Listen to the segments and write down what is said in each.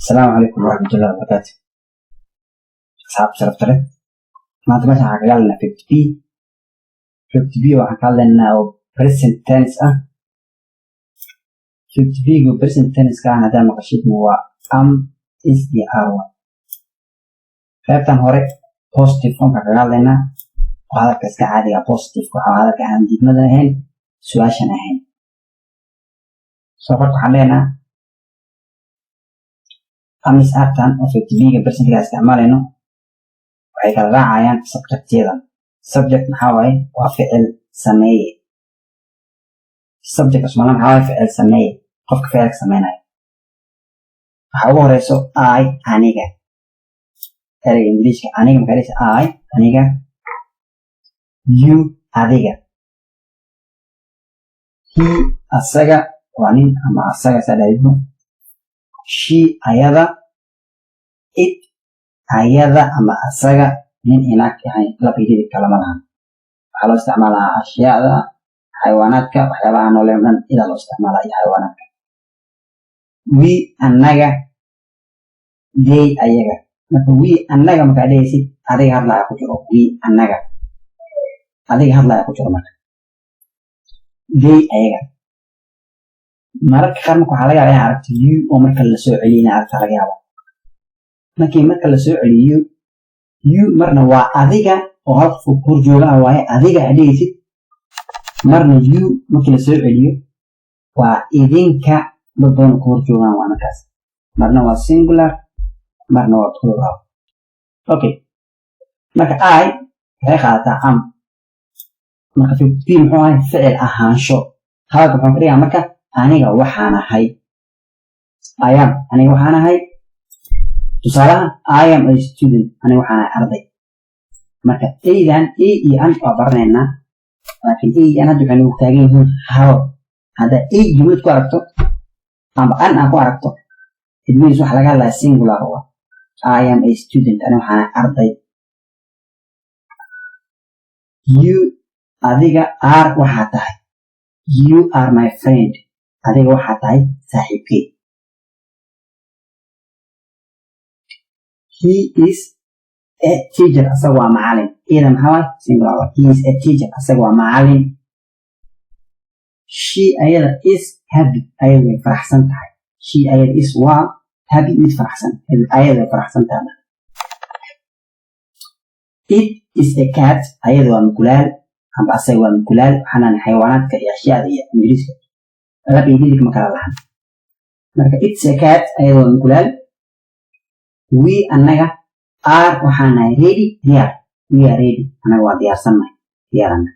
السلام عليكم ورحمة الله وبركاته. أصحاب شرف ترى ما أنت مثلا حكى لنا 50B وحكى لنا present tense 50B و present tense كان هذا مقصود هو is the are. فبتم هوري positive form حكى لنا وهذا كسر عادي positive وهذا كان جد مثلا هن سواشنا هن. سوف حلينا أمس أبتن أو 50B present كاس استعمالنا waxay kala raacayaan subjectyada. subject maxaa waaye waa ficil sameeye. subject ismana maxaa waaye ficil sameeye qofka ficilka sameynaya. waxaa ugu horeyso I aniga ereyga ingiriiska aniga markaa dhigaysa I aniga, you adiga, he asaga waa nin ama asaga sadaydo, she ayada, it ayada ama asaga nin inaag yahay laba hili kalama lahan. waxaa loo isticmaalaa ashyaada xayawaanaadka waxyaabaha noole dhan ida loo isticmaalaa iyo xayawaanaadka. we annaga, they ayaga. marka we annaga markaa dhehaysid adiga hadlaya ku jiro. we annaga adiga hadlaya ku jiro. marka they ayaga mararka qaar marka waxaa laga yaabaa in aragto you oo marka la soo celiyana aragta laga yaabo. marka la soo celiyo you marna waa adiga oo hal qof ku hor jooga waaye adiga adhaysid, marna you markii la soo celiyo waa idinka dadona ku hor joogaan waa markaas, marna waa singular marna waa plural. okay marka I waxay qaadataa am. marka 50B muxuu ahay ficil ahaansho. hadalka muxuu ka dhigaa marka aniga waxaan ahay I am aniga waxaan ahay. tusaalaha I am a student aniga waxaan ahay arday. marka aydan a iyo an waa baranaynaa laakiin a iyo an hadda waxay nagu taagan yihiin hal. hadda a jumlad ku aragto amba an aan ku aragto it means waxa laga hadlaya singular waa I am a student aniga waxaan ahay arday. you adiga are waxaa tahay, you are my friend adiga waxaa tahay saaxiibkey. he is a teacher asaga waa macalin. ida maxaa waaye singular waa he is a teacher asaga waa macalin. she ayada is happy ayada way faraxsan tahay. she ayada is waa happy mid faraxsan ayada way faraxsan tahay. it is a cat ayada waa mukulaal amba asaga waa mukulaal. waxaana xayawaanaadka iyo ashyaada iyo ingiriiska laba ingiriiska ma kala lahan. marka it's a cat ayada waa mukulaal. we annaga are waxaan nahay ready diyaar. we are ready annaga waa diyaarsannahay diyaarana.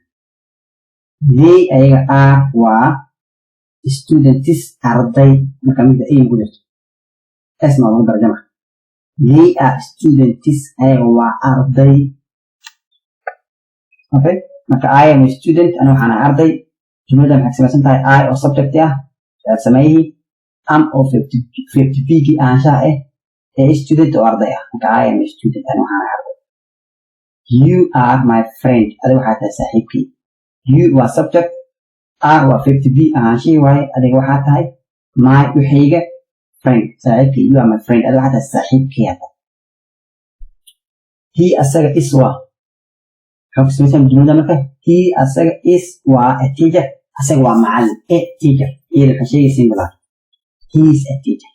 they ayaga are waa students arday. marka mida ay ku jirto esma lagu darjama. they are students ayaga waa arday. okay marka I am a student aniga waxaan nahay arday. jumlada maxay samaysan tahay I oo subject ah sameeyay am oo 50B aanshaha student oo arday ah. marka I am a student aniga waxaan ahay arday. you are my friend adiga waxaa tahay saaxiibkey. you waa subject, are waa 50B ahaanshihii waaye adiga waxaa tahay my wixayga friend saaxiibkey. you are my friend adiga waxaa tahay saaxiibkey hadda. he asaga is waa waxaa ku samaysan jumlada marka he asaga is waa a teacher asaga waa macalin. a teacher iyada waxaa sheegay singular. he is a teacher.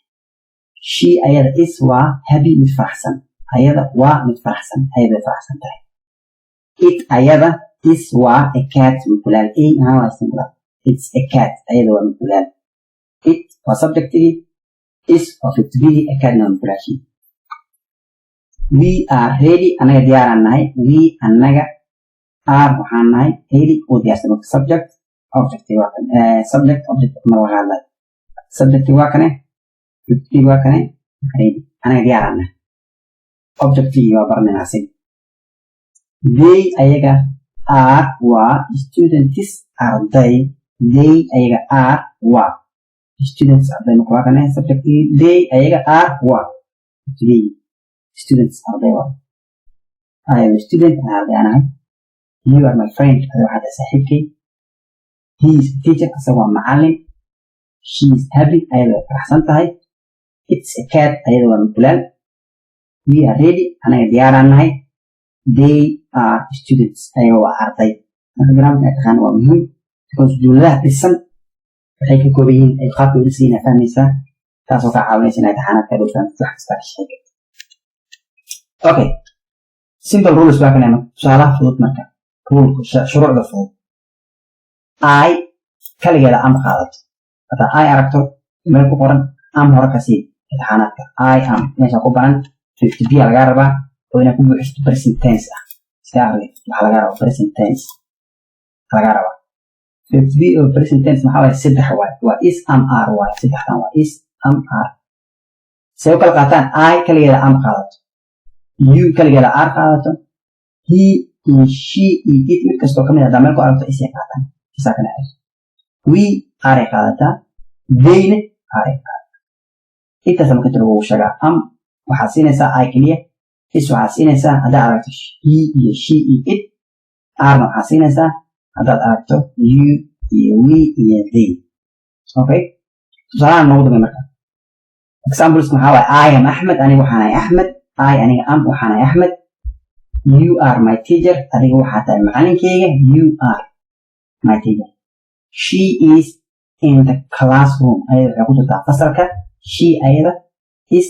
she ayada is waa happy mid faraxsan ayada waa mid faraxsan ayada faraxsan tahay. it ayada is waa a cat mukulaal. a maxaa waa singular. it's a cat ayada waa mukulaal. it waa subjectigii, is waa 50B a catna waa mukulaashii. we are ready anaga diyaaraan nahay. we anaga are waxaan nahay ready oo diyaarsan. marka subject object waa kan subject object ma laga hadlay. subject waa kane 50B waa kane ready anaga diyaaraan nahay. objectii waa baranaynaa asiga. they ayaga are waa students arday. they ayaga are waa students arday. marka waa kane subjectii they ayaga are waa students arday waa I am a student arday anahay. you are my friend adiga waxaa tahay saaxiibkey. he is a teacher asaga waa macalin. she is happy ayada way faraxsan tahay. it's a cat ayada waa mutulaal we are ready anaga diyaaraan nahay they are students ayaga waa arday marka garaamka taqaan waa muhiim because jumladaha dhisan waxay ka kooban yihiin ay qaabka u dhisan yihiin fahmaysaa taasoo ka caawinaysa inaad imtixaanaadka dhigtaan wax kasta ka sheegay okay simple rules baa kana tusaalaha fudud marka rulku shuruucda fudud I kaligeeda am qaadato hadaa I aragto meel ku qoran am hore ka sii imtixaanaadka I am meesha ku baran 50b laga rabaa oo inaad ku buuxiso present tense ah iska aqri waxa laga rabaa present tense laga rabaa 50b oo present tense maxaa waaye saddex waaye waa is am are waaye saddexdan waa is am are soo kala qaataan I kaligeeda am qaadato you kaligeeda are qaadato he she it mid kastoo kamid ah meel ku aragto isay qaataan isaa kala xiriir we are qaadataa they are qaadataa intaas marka jiro wuu sheegaa am waxaa siinaysaa I kaliya is waxaa siinaysaa haddaad aragto he iyo she iyo it are waxaa siinaysaa haddaad aragto you iyo we iyo they okay tusaalahan noogu dambe marka examples maxaa waaye I am Ahmed aniga waxaanahay Ahmed I aniga am waxaanahay Ahmed you are my teacher adiga waxaa tahay macalinkeyga you are my teacher she is in the classroom ayada waxay ku jirtaa fasalka she ayada is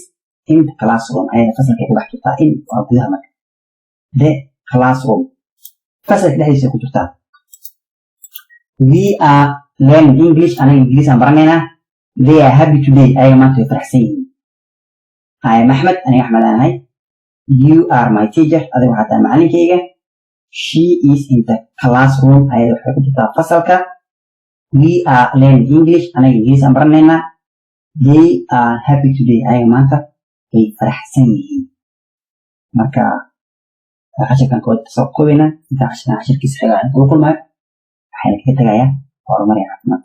in the classroom ayada fasalkay ku dhex jirtaa in waa gudaha marka the classroom fasalka dhexdiisa ku jirtaa we are learning English anaga English aan baranaynaa they are happy today ayaga maanta way faraxsan yihiin I am Ahmed aniga Ahmed aan ahay you are my teacher adiga waxaa tahay macalinkeyga she is in the classroom ayada waxay ku jirtaa fasalka we are learning English anaga English aan baranaynaa they are happy today ayaga maanta way faraxsan yihiin marka casharkan kood soo koobayna inta casharkiisa xiga aan kula kulmayo waxayna kaga tagayaa horumar iyo caafimaad